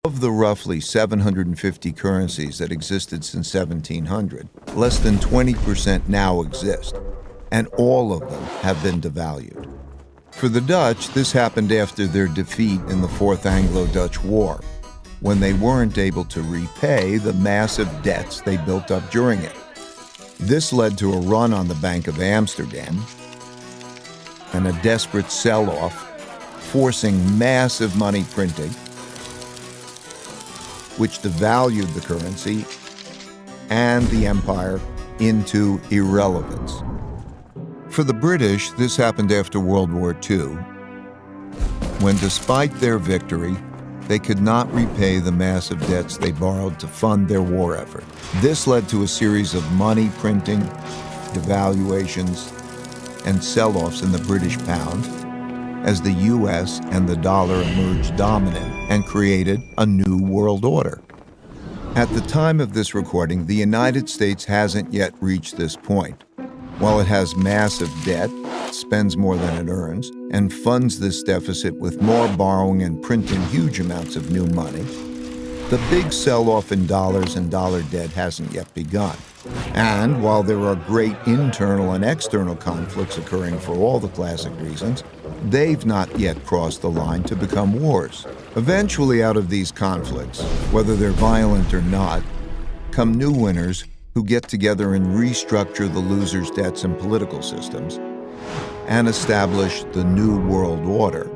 Of the roughly 750 currencies that existed since 1700, less than 20% now exist, and all of them have been devalued. For the Dutch, this happened after their defeat in the Fourth Anglo-Dutch War, when they weren't able to repay the massive debts they built up during it. This led to a run on the Bank of Amsterdam and a desperate sell-off, forcing massive money printing, which devalued the currency and the empire into irrelevance. For the British, this happened after World War II, when despite their victory, they could not repay the massive debts they borrowed to fund their war effort. This led to a series of money printing, devaluations, and sell-offs in the British pound, as the US and the dollar emerged dominant and created a new world order. At the time of this recording, the United States hasn't yet reached this point. While it has massive debt, spends more than it earns, and funds this deficit with more borrowing and printing huge amounts of new money, the big sell-off in dollars and dollar debt hasn't yet begun. And while there are great internal and external conflicts occurring for all the classic reasons, they've not yet crossed the line to become wars. Eventually, out of these conflicts, whether they're violent or not, come new winners who get together and restructure the losers' debts and political systems and establish the new world order.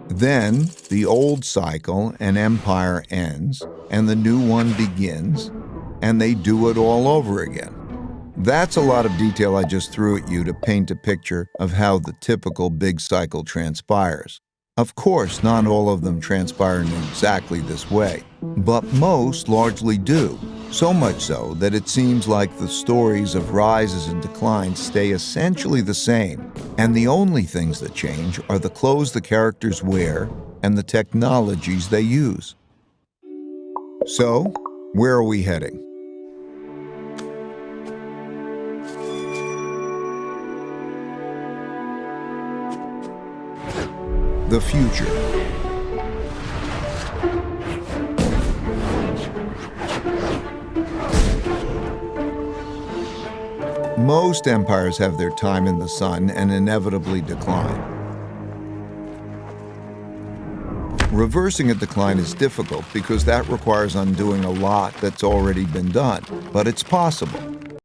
Then, the old cycle and empire ends, and the new one begins, and they do it all over again. That's a lot of detail I just threw at you to paint a picture of how the typical big cycle transpires. Of course, not all of them transpire in exactly this way, but most largely do. So much so that it seems like the stories of rises and declines stay essentially the same, and the only things that change are the clothes the characters wear and the technologies they use. So, where are we heading? The future. Most empires have their time in the sun and inevitably decline. Reversing a decline is difficult because that requires undoing a lot that's already been done, but it's possible.